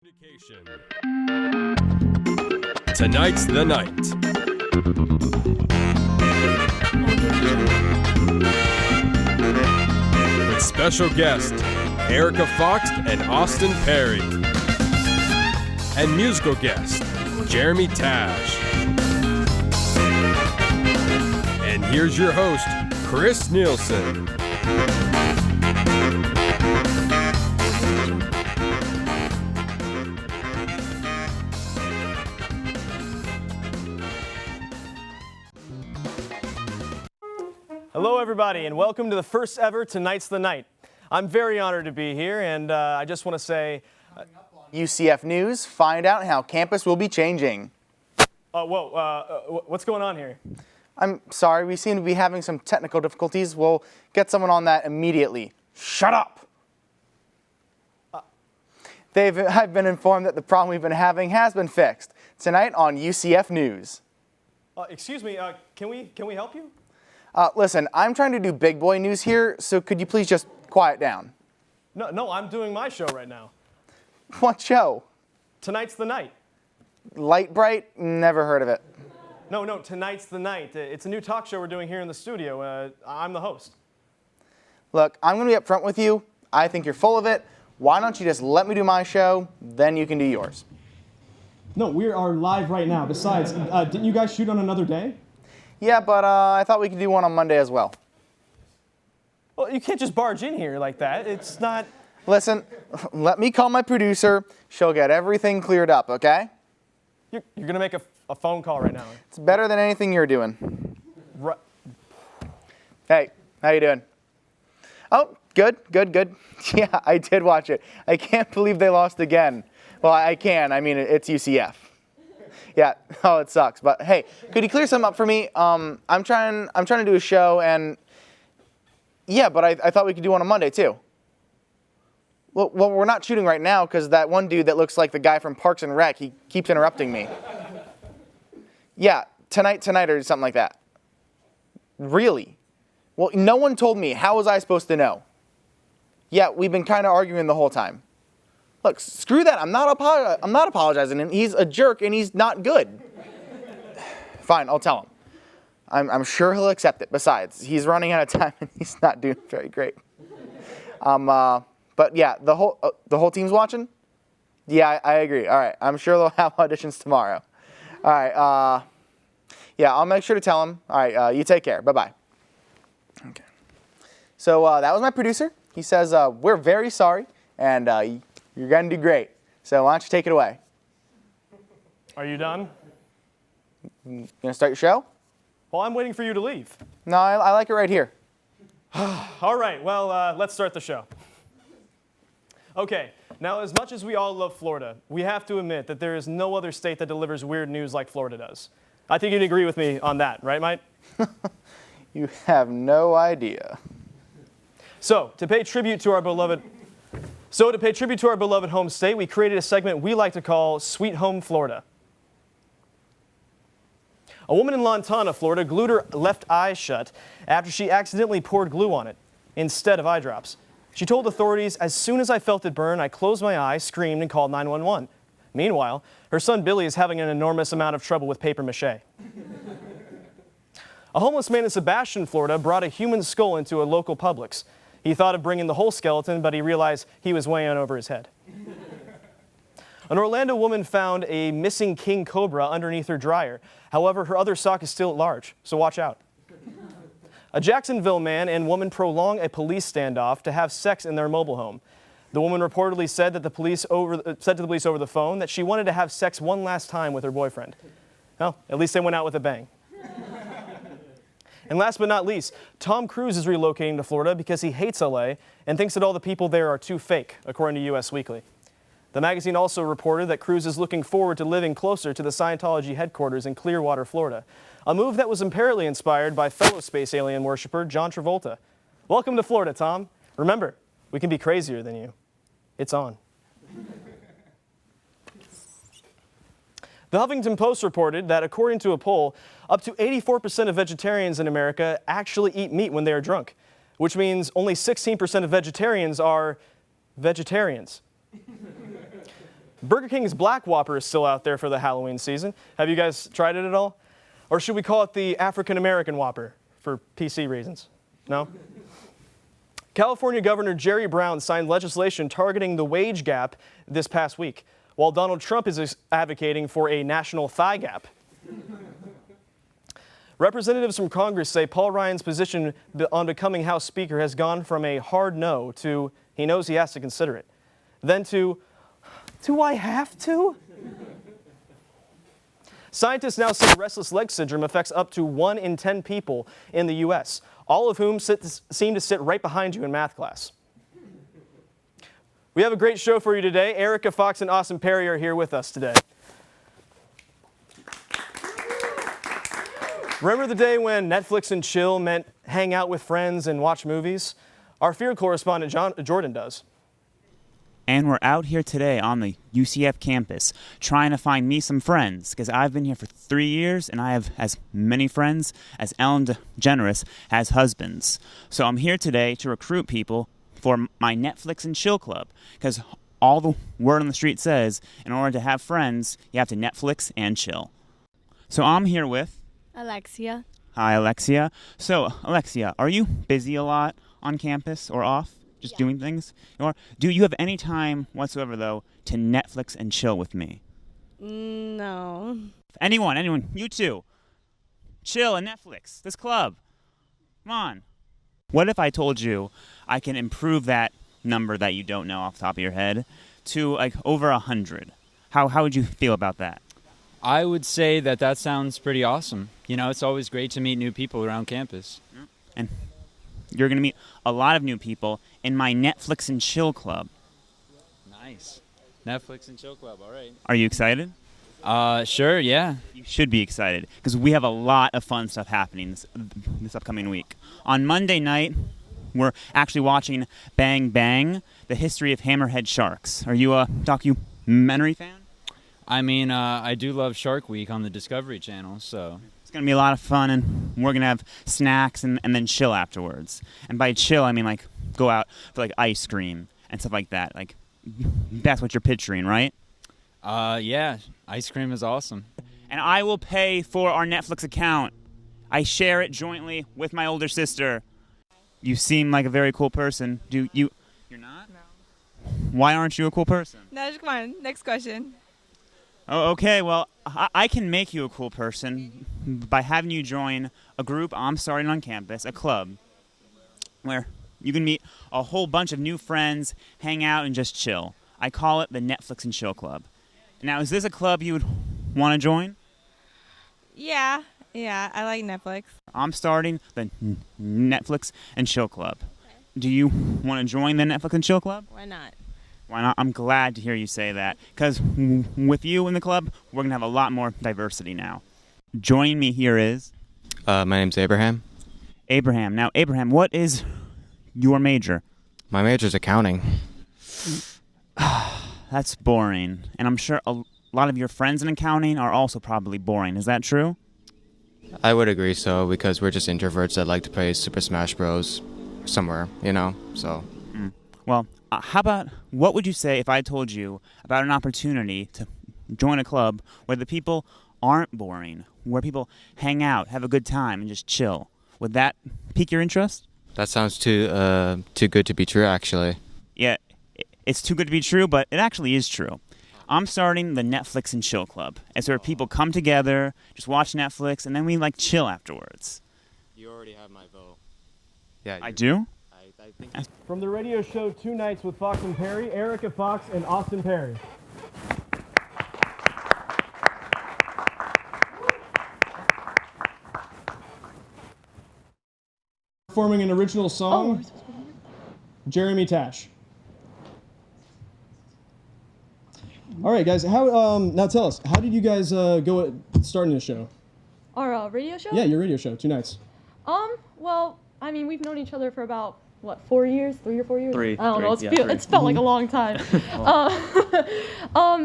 Communication. Tonight's the night. With special guest Erika Fox and Austin Perry. And musical guest Jeremy Tache. And here's your host, Nicholson. Hello everybody and welcome to the first ever Tonight's the Night. I'm very honored to be here and I just want to say... UCF News, find out how campus will be changing. What's going on here? I'm sorry, we seem to be having some technical difficulties. We'll get someone on that immediately. Shut up! I've been informed that the problem we've been having has been fixed. Tonight on UCF News. Excuse me, can we help you? Listen, I'm trying to do big boy news here, so could you please just quiet down? No, I'm doing my show right now. What show? Tonight's the Night. Light Bright? Never heard of it. No, Tonight's the Night. It's a new talk show we're doing here in the studio. I'm the host. Look, I'm going to be upfront with you. I think you're full of it. Why don't you just let me do my show, then you can do yours. No, we are live right now. Besides, didn't you guys shoot on another day? Yeah, but I thought we could do one on Monday as well. Well, you can't just barge in here like that. It's not... Listen, let me call my producer. She'll get everything cleared up, okay? You're going to make a phone call right now. It's better than anything you're doing. Right. Hey, how you doing? Oh, good. Yeah, I did watch it. I can't believe they lost again. Well, I can. I mean, it's UCF. Yeah, oh, it sucks. But hey, could you clear something up for me? I'm trying to do a show, and yeah, but I thought we could do one on Monday too. Well, we're not shooting right now because that one dude that looks like the guy from Parks and Rec, he keeps interrupting me. Yeah, tonight or something like that. Really? Well, no one told me. How was I supposed to know? Yeah, we've been kind of arguing the whole time. Look, screw that. I'm not apologizing. And he's a jerk, and he's not good. Fine, I'll tell him. I'm sure he'll accept it. Besides, he's running out of time, and he's not doing very great. But yeah, the whole team's watching. Yeah, I agree. All right, I'm sure they'll have auditions tomorrow. All right. Yeah, I'll make sure to tell him. All right. You take care. Bye-bye. Okay. So that was my producer. He says we're very sorry, and you're going to do great. So why don't you take it away? Are you done? You going to start your show? Well, I'm waiting for you to leave. No, I like it right here. All right, well, let's start the show. Okay, now as much as we all love Florida, we have to admit that there is no other state that delivers weird news like Florida does. I think you'd agree with me on that, right, Mike? You have no idea. So, to pay tribute to our beloved home state, we created a segment we like to call Sweet Home Florida. A woman in Lantana, Florida, glued her left eye shut after she accidentally poured glue on it instead of eye drops. She told authorities, "As soon as I felt it burn, I closed my eye, screamed, and called 911. Meanwhile, her son Billy is having an enormous amount of trouble with paper mache. A homeless man in Sebastian, Florida, brought a human skull into a local Publix. He thought of bringing the whole skeleton, but he realized he was way on over his head. An Orlando woman found a missing king cobra underneath her dryer. However, her other sock is still at large, so watch out. A Jacksonville man and woman prolong a police standoff to have sex in their mobile home. The woman reportedly said to the police over the phone that she wanted to have sex one last time with her boyfriend. Well, at least they went out with a bang. And last but not least, Tom Cruise is relocating to Florida because he hates LA and thinks that all the people there are too fake, according to US Weekly. The magazine also reported that Cruise is looking forward to living closer to the Scientology headquarters in Clearwater, Florida, a move that was apparently inspired by fellow space alien worshiper John Travolta. Welcome to Florida, Tom. Remember, we can be crazier than you. It's on. The Huffington Post reported that according to a poll, up to 84% of vegetarians in America actually eat meat when they are drunk, which means only 16% of vegetarians are vegetarians. Burger King's Black Whopper is still out there for the Halloween season. Have you guys tried it at all? Or should we call it the African American Whopper for PC reasons? No? California Governor Jerry Brown signed legislation targeting the wage gap this past week, while Donald Trump is advocating for a national thigh gap. Representatives from Congress say Paul Ryan's position on becoming House Speaker has gone from a hard no to he knows he has to consider it, then to, do I have to? Scientists now say restless leg syndrome affects up to 1 in 10 people in the U.S., all of whom seem to sit right behind you in math class. We have a great show for you today. Erika Fox and Austin Perry are here with us today. Remember the day when Netflix and chill meant hang out with friends and watch movies? Our field correspondent Jordan does. And we're out here today on the UCF campus trying to find me some friends because I've been here for 3 years and I have as many friends as Ellen DeGeneres has husbands. So I'm here today to recruit people for my Netflix and chill club because all the word on the street says in order to have friends, you have to Netflix and chill. So I'm here with Alexia. Hi, Alexia. So, Alexia, are you busy a lot on campus or off? Just doing things? Or do you have any time whatsoever, though, to Netflix and chill with me? No. Anyone, you two. Chill and Netflix, this club. Come on. What if I told you I can improve that number that you don't know off the top of your head to like over 100? How would you feel about that? I would say that sounds pretty awesome. You know, it's always great to meet new people around campus. And you're going to meet a lot of new people in my Netflix and chill club. Nice. Netflix and chill club, all right. Are you excited? Sure, yeah. You should be excited because we have a lot of fun stuff happening this upcoming week. On Monday night, we're actually watching Bang Bang, the history of hammerhead sharks. Are you a documentary fan? I mean, I do love Shark Week on the Discovery Channel, so... It's going to be a lot of fun, and we're going to have snacks and then chill afterwards. And by chill, I mean, like, go out for, like, ice cream and stuff like that. Like, that's what you're picturing, right? Yeah. Ice cream is awesome. And I will pay for our Netflix account. I share it jointly with my older sister. You seem like a very cool person. You're not? No. Why aren't you a cool person? No, just come on. Next question. Oh, okay, well, I can make you a cool person by having you join a group I'm starting on campus, a club, where you can meet a whole bunch of new friends, hang out, and just chill. I call it the Netflix and Chill Club. Now, is this a club you would want to join? Yeah, I like Netflix. I'm starting the Netflix and Chill Club. Okay. Do you want to join the Netflix and Chill Club? Why not? Why not? I'm glad to hear you say that, because with you in the club, we're going to have a lot more diversity now. Joining me here is... My name's Abraham. Abraham. Now, Abraham, what is your major? My major's accounting. That's boring. And I'm sure a lot of your friends in accounting are also probably boring. Is that true? I would agree so, because we're just introverts that like to play Super Smash Bros. Somewhere, you know, so... Well, how about, what would you say if I told you about an opportunity to join a club where the people aren't boring, where people hang out, have a good time, and just chill? Would that pique your interest? That sounds too good to be true, actually. Yeah, it's too good to be true, but it actually is true. I'm starting the Netflix and Chill Club. It's where people come together, just watch Netflix, and then we, like, chill afterwards. You already have my vote. Yeah, I do? I think... From the radio show Two Nights with Fox and Perry, Erika Fox and Austin Perry. Performing an original song, Jeremy Tache. All right, guys. Now tell us, how did you guys go at starting this show? Our radio show? Yeah, your radio show, Two Nights. Well, I mean, we've known each other for about, 4 years? 3 or 4 years? Three. I don't know. Three. It's felt like a long time.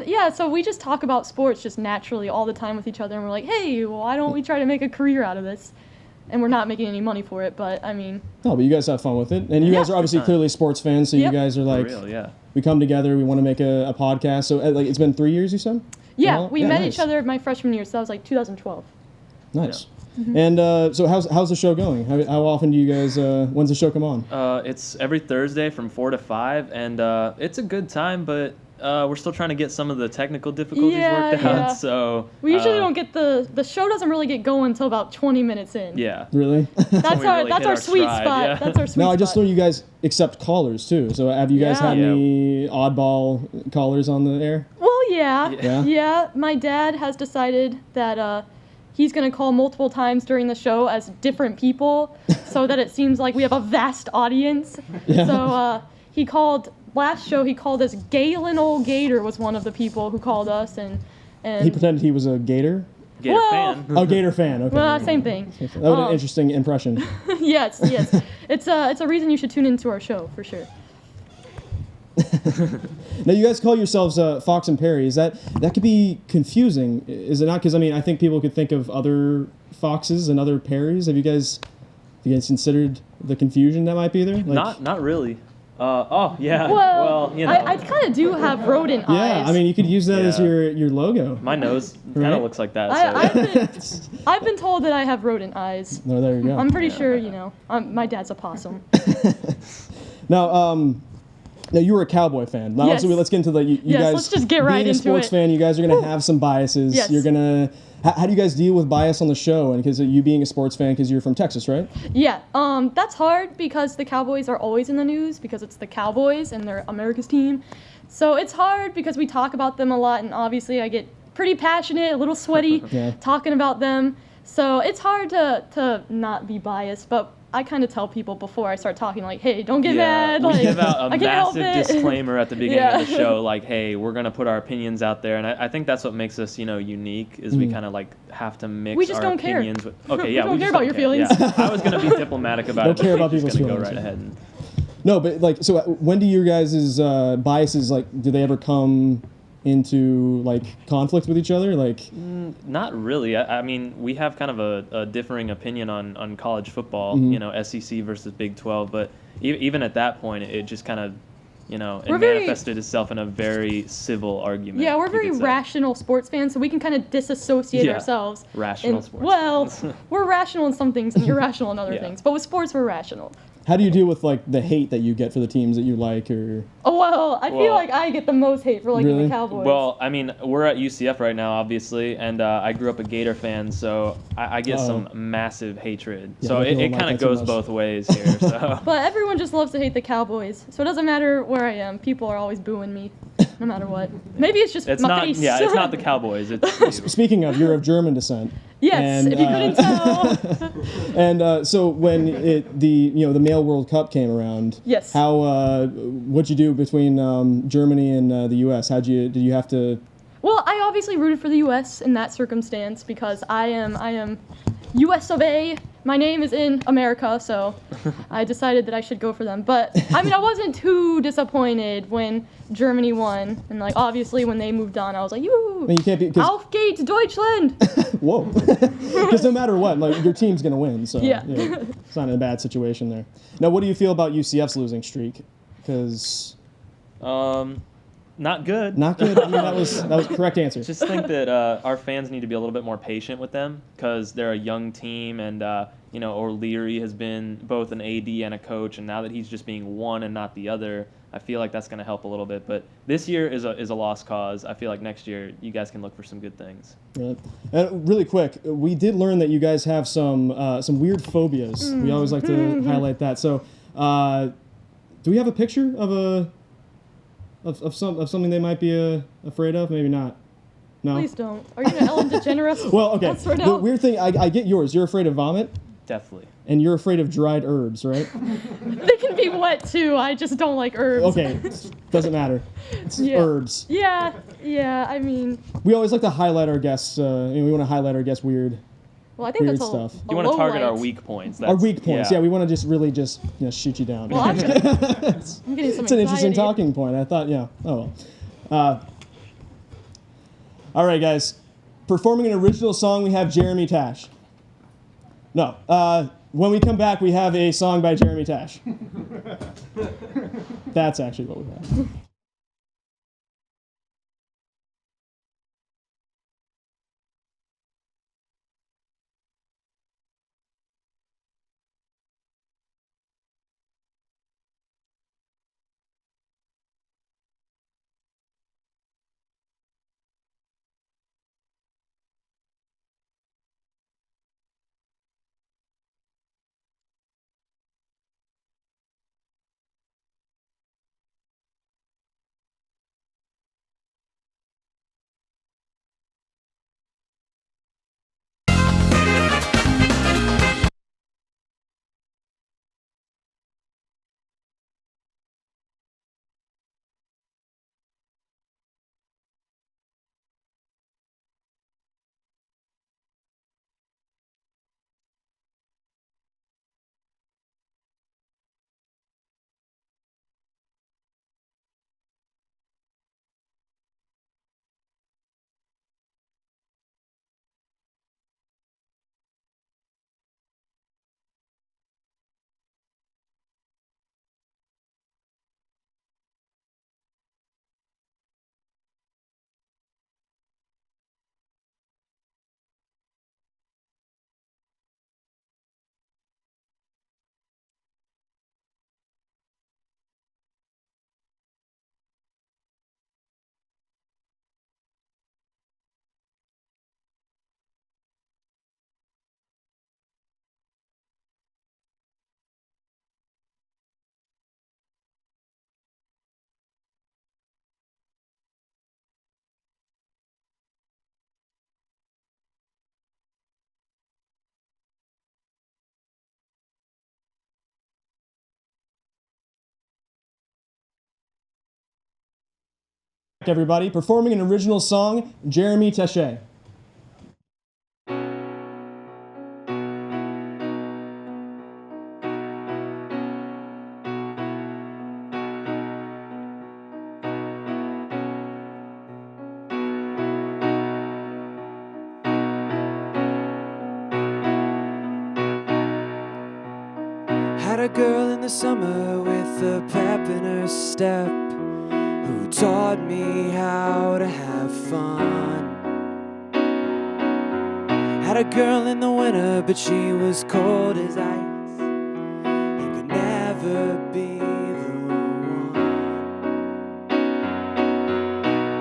Yeah, so we just talk about sports just naturally all the time with each other, and we're like, hey, why don't we try to make a career out of this? And we're not making any money for it, but I mean... No, but you guys have fun with it. And you guys are obviously clearly sports fans, so you guys are like... For real, yeah. we come together, we want to make a podcast. So like it's been 3 years, you said? Yeah, Well, we met nice. each other my freshman year, so that was like 2012. Nice. And so how's the show going? How often do you guys, when's the show come on? It's every Thursday from 4 to 5, and it's a good time, but we're still trying to get some of the technical difficulties worked out. So we usually don't get the show doesn't really get going until about 20 minutes in. Yeah. Really? That's our sweet stride, spot. yeah. That's our sweet Now, I spot. just learned you guys accept callers too. So have you guys Yeah. had any oddball callers on the air? Well, yeah. Yeah? Yeah, my dad has decided that he's going to call multiple times during the show as different people so that it seems like we have a vast audience. Yeah. So he called, last show he called us Galen Old Gator was one of the people who called us. And He pretended he was a Gator? Gator Well- fan. Oh, Gator fan. Okay. well, same thing. That was an interesting impression. yes. It's a reason you should tune into our show, for sure. Now, you guys call yourselves Fox and Perry. Is that could be confusing, is it not? Because I mean, I think people could think of other Foxes and other Perrys. Have you guys considered the confusion that might be there? Like, Not really. Oh yeah. Well, you know, I kind of do have rodent eyes. yeah, I mean, you could use that as Yeah. your logo. my nose kind Right? of looks like that. So. I've been told that I have rodent eyes. No, there you go. I'm pretty sure, my dad's a possum. Now you were a Cowboy fan. Now, Yes. so let's get into you Yes, guys. let's just get right being a into sports it. fan, you guys are gonna have some biases. Yes. You're gonna. How do you guys deal with bias on the show? And because you being a sports fan, because you're from Texas, right? Yeah, that's hard because the Cowboys are always in the news because it's the Cowboys and they're America's team. So it's hard because we talk about them a lot, and obviously I get pretty passionate, a little sweaty Yeah. talking about them. So it's hard to not be biased, but I kind of tell people before I start talking, like, hey, don't get mad. We Like, give out a I can't help massive it. disclaimer at the beginning Yeah. of the show, like, hey, we're gonna put our opinions out there, and I think that's what makes us, unique, is we kind of like have to mix We just our don't care. opinions with. Okay, We yeah, don't we care just about don't your care. feelings. Yeah. I was gonna be diplomatic about Don't it. care but about we're just people's gonna go feelings. right ahead. And, No, but like, so when do your guys' biases, like, do they ever come into like conflict with each other? Like, Not really. I mean, we have kind of a differing opinion on college football, Mm-hmm. SEC versus Big 12. But even at that point, it just kind of, it We're very- manifested itself in a very civil argument. Yeah, we're you very could say. rational sports fans, so we can kind of disassociate Yeah, ourselves. rational And- sports Well, fans. we're rational in some things and irrational in other Yeah. things. But with sports, we're rational. how do you deal with like the hate that you get for the teams that you like, or Oh, well, I feel Well- like I get the most hate for liking Really? the Cowboys. Well, I mean, we're at UCF right now, obviously, and I grew up a Gator fan, so I get some massive hatred. Yeah, so but it people don't kind like of that so goes much. both ways here. So But everyone just loves to hate the Cowboys, so it doesn't matter where I am. People are always booing me, no matter what. Maybe it's just it's my not. face. Yeah, it's not the Cowboys. It's you. speaking of, you're of German descent. Yes, And, if you couldn't tell. And so when the male World Cup came around, Yes. how what'd you do between Germany and the U.S.? Did you have to? Well, I obviously rooted for the U.S. in that circumstance because I am U.S. of A. My name is in America, so I decided that I should go for them. But I mean, I wasn't too disappointed when Germany won, and like obviously when they moved on, I was like, I "Yoo! mean, you can't be. 'Cause- Auf geht's Deutschland!" Whoa! Because no matter what, like your team's gonna win. So Yeah. it's not in a bad situation there. Now, what do you feel about UCF's losing streak? Because Not good. not good. I mean, that was the correct answer. Just think that our fans need to be a little bit more patient with them because they're a young team, and O'Leary has been both an AD and a coach, and now that he's just being one and not the other, I feel like that's going to help a little bit. But this year is a lost cause. I feel like next year you guys can look for some good things. Right. And really quick, we did learn that you guys have some weird phobias. We always like to highlight that. So, do we have a picture of something they might be afraid of? Maybe not. No. Please don't. Are you gonna Ellen DeGeneres? Well, okay. That's right The now. weird thing, I get yours. You're afraid of vomit, Definitely. and you're afraid of dried herbs, right? They can be wet too. I just don't like herbs. Okay, doesn't matter. It's Yeah. herbs. Yeah. I mean, We always like to highlight our guests. We want to highlight our guests' weird. well, I think Weird that's stuff. a You want to low target our light. weak points. Our weak points. Yeah, we want to just really just shoot you down. Well, I'm getting some It's an interesting anxiety. talking point. I thought, yeah. Oh well. All right, guys. Performing an original song, we have Jeremy Tache. No. When we come back, we have a song by Jeremy Tache. That's actually what we have. Everybody, performing an original song, Jeremy Tache. Had a girl in the summer with a pep in her step who taught me how to have fun. Had a girl in the winter, but she was cold as ice and could never be the one.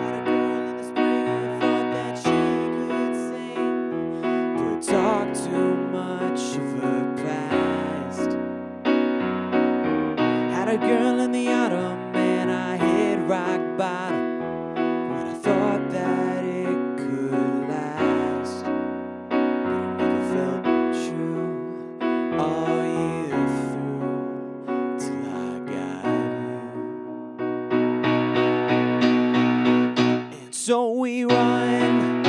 Had a girl in the spring who thought that she could sing, but talked too much of her past. Had a girl in the autumn and I hit rock bottom when I thought that it could last. But it never felt true all year through till I got you. And so we run,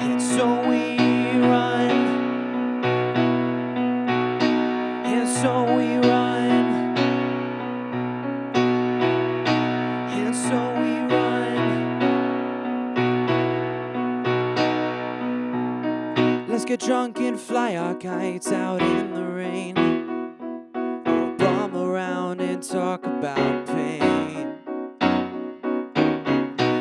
and so we run. And so we run, and so we run. Let's get drunk and fly our kites out in the rain, or bum around and talk about pain.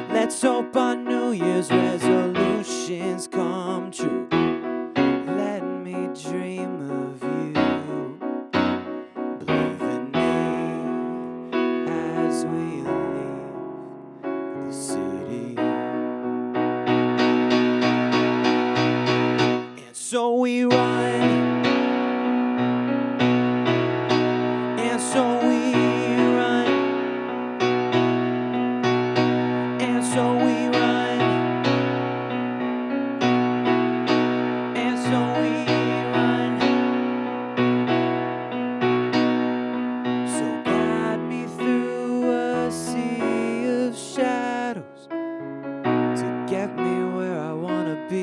Let's hope our New Year's resolutions come true. Let me dream of you. As we leave the city, and so we run, and so we run, and so we run, and so we run. So guide me through a sea of shadows to get me where I wanna be.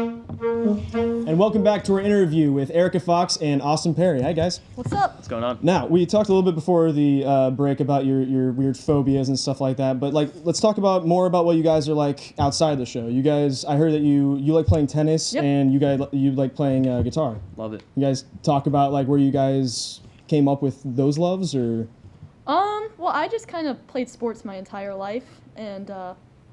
And welcome back to our interview with Erika Fox and Austin Perry. Hi, guys. What's up? What's going on? Now, we talked a little bit before the break about your weird phobias and stuff like that, but like, let's talk more about what you guys are like outside the show. You guys, I heard that you like playing tennis. Yep. And you like playing guitar. Love it. You guys talk about like where you guys came up with those loves, or? Well, I just kind of played sports my entire life, and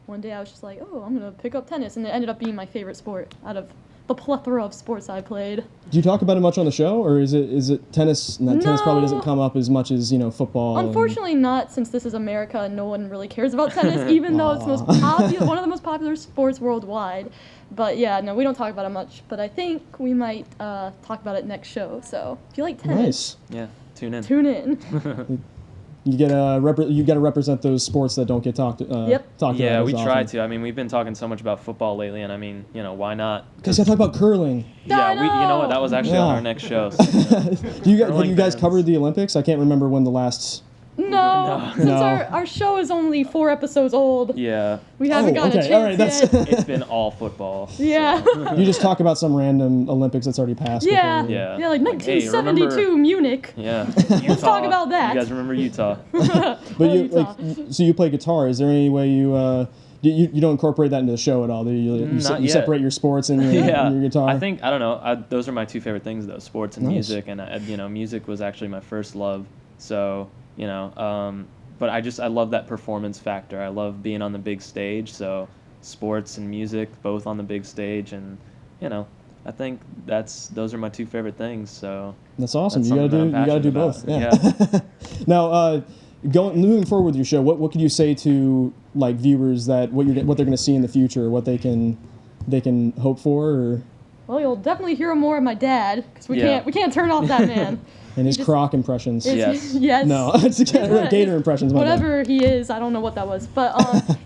one day I was just like, oh, I'm gonna pick up tennis, and it ended up being my favorite sport out of the plethora of sports I played. Do you talk about it much on the show, or is it tennis? And that tennis probably doesn't come up as much as football. Unfortunately, not, since this is America and no one really cares about tennis, even though it's one of the most popular sports worldwide. But yeah, no, we don't talk about it much. But I think we might talk about it next show. So if you like tennis, Yeah, tune in. tune in. You gotta represent those sports that don't get talked about. Yeah, as we often. try to. I mean, we've been talking so much about football lately, and I mean, why not? Because I talk about curling. Yeah, you know what? That was actually on our next show. So, Have you guys covered the Olympics? I can't remember when the last. No, since our show is only 4 episodes old. Yeah. We haven't gotten a chance all right, yet. It's been all football. Yeah. You just talk about some random Olympics that's already passed. Yeah. before. Yeah. Like 1972 remember- Munich. Yeah. Let's talk about that. You guys remember Utah? But so you play guitar. Is there any way you don't incorporate that into the show at all? You Not yet. separate your sports and your, and your guitar. I think, I don't know. Those are my two favorite things, though, sports and Nice. music. And, music was actually my first love. So, but I love that performance factor. I love being on the big stage. So sports and music, both on the big stage. And, I think those are my two favorite things. So That's awesome. that's You gotta something that I'm do passionate both. about. Yeah. Now, moving forward with your show, what could you say to like viewers that what they're gonna see in the future, what they can hope for, or? Well, you'll definitely hear more of my dad, because we can't turn off that man. And his croc impressions. Yes. Yes. No, it's gator impressions. my bad. Whatever he is, I don't know what that was. But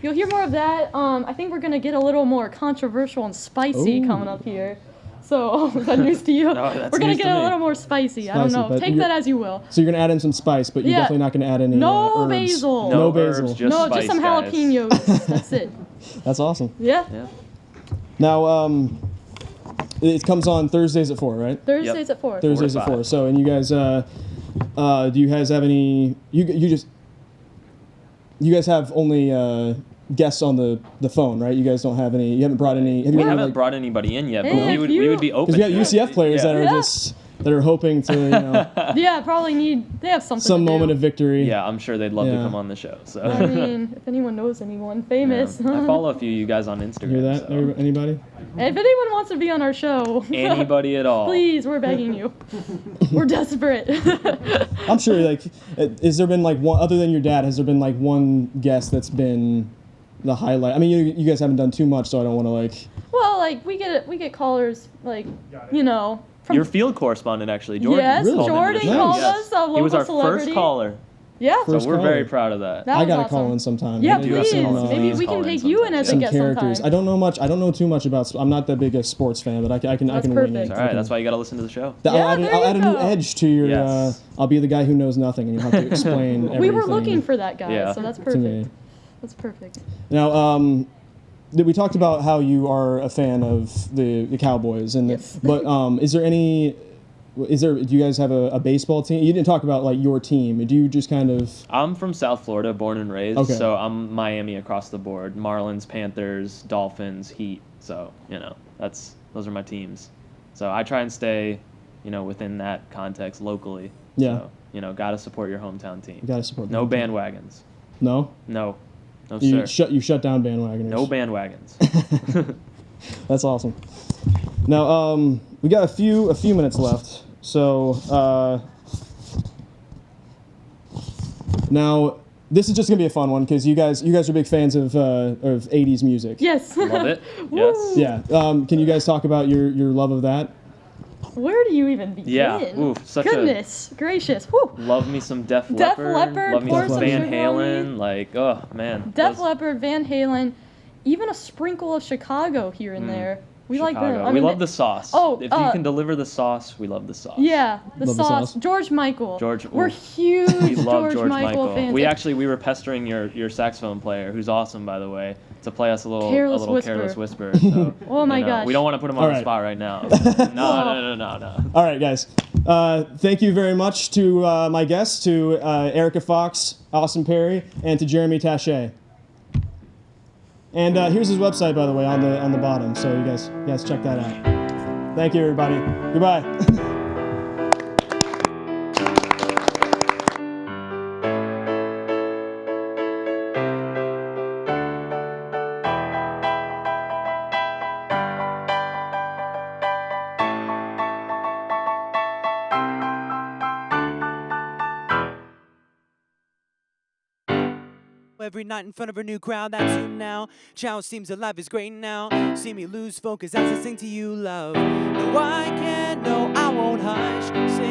you'll hear more of that. I think we're going to get a little more controversial and spicy coming up here. So, is that news to you? No, that's we're going news to to get a me. little more spicy. I don't know. but Take that as you will. So you're gonna add in some spice, but you're Yeah. definitely not gonna add any No herbs. basil. No herbs, basil. just spice, Just some guys. jalapenos. That's it. That's awesome. Yeah. Yeah. Now, it comes on Thursdays at 4, right? Thursdays at 4. Thursdays at 4. So, and you guys, do you guys have any? You guys have only guests on the phone, right? You guys don't have any. You haven't brought any. Have you We ever, haven't brought anybody in yet, but Hey, we would be open. Because we got to it. UCF players that are Yeah. just that are hoping to Yeah, probably they have something some to moment do. of victory. Yeah, I'm sure they'd love to Yeah. come on the show. So I mean, if anyone knows anyone famous. I follow a few of you guys on Instagram. Hear that? so. Anybody? If anyone wants to be on our show, Anybody at all? please, we're begging you. We're desperate. I'm sure. Like, has there been like one other than your dad? Has there been like one guest that's been the highlight? I mean, you guys haven't done too much, so I don't want to like. Well, like we get callers, like from Your field correspondent, actually, Jordan. Yes, Really? Jordan Nice. called Yes. us, a He was local our celebrity. first caller, Yeah. First so we're caller. very proud of that. That I was gotta awesome. call in sometime. Yeah, Maybe please. some, Maybe we call can in take you in as a some guest characters. sometime. I don't know much. I don't know too much about. I'm not that big a sports fan, but I can That's wing perfect. it. All right, that's why you got to listen to the show. Yeah, I'll there add you a new go. edge to your. Yes. I'll be the guy who knows nothing, and you'll have to explain everything. We were looking for that guy, Yeah. so that's to me. perfect. That's perfect. Now, we talked about how you are a fan of the Cowboys, and Yes. but do you guys have a baseball team? You didn't talk about like your team. Do you just kind of? I'm from South Florida, born and raised, Okay. so I'm Miami across the board. Marlins, Panthers, Dolphins, Heat. So those are my teams. So I try and stay, within that context locally. Yeah. So, got to support your hometown team. You gotta support. No them. bandwagons. No. No, You sir. shut down bandwagoners. No bandwagons. That's awesome. Now, we got a few minutes left. So, now this is just gonna be a fun one because you guys are big fans of 80s music. Yes. Love it. Yes. Yeah. Can you guys talk about your love of that? Where do you even begin? Yeah. Oof, such a- Goodness gracious. Whew. Love me some Def Def Leppard. Leppard, Love me pour some some Van sugar on Halen. Like, oh man. Def Those- Leppard, Van Halen, even a sprinkle of Chicago here Mm. and there. We like Chicago. them. I We mean, love the sauce. Oh, if you can deliver the sauce, we love the sauce. Yeah, the Love the sauce. sauce. George Michael. We're huge We love George Michael fans. We were pestering your saxophone player, who's awesome by the way, to play us a little Careless Careless Whisper. Whisper. So, Oh my gosh. We don't want to put him on All the right. spot right now. No. All right, guys. Thank you very much to my guests, to Erika Fox, Austin Perry, and to Jeremy Tache. And here's his website, by the way, on the bottom. So you guys check that out. Thank you, everybody. Goodbye. Every night in front of a new crowd, that's you now. Chow seems alive, is great now. See me lose focus as I sing to you, love. No, I can't, no, I won't hush. Say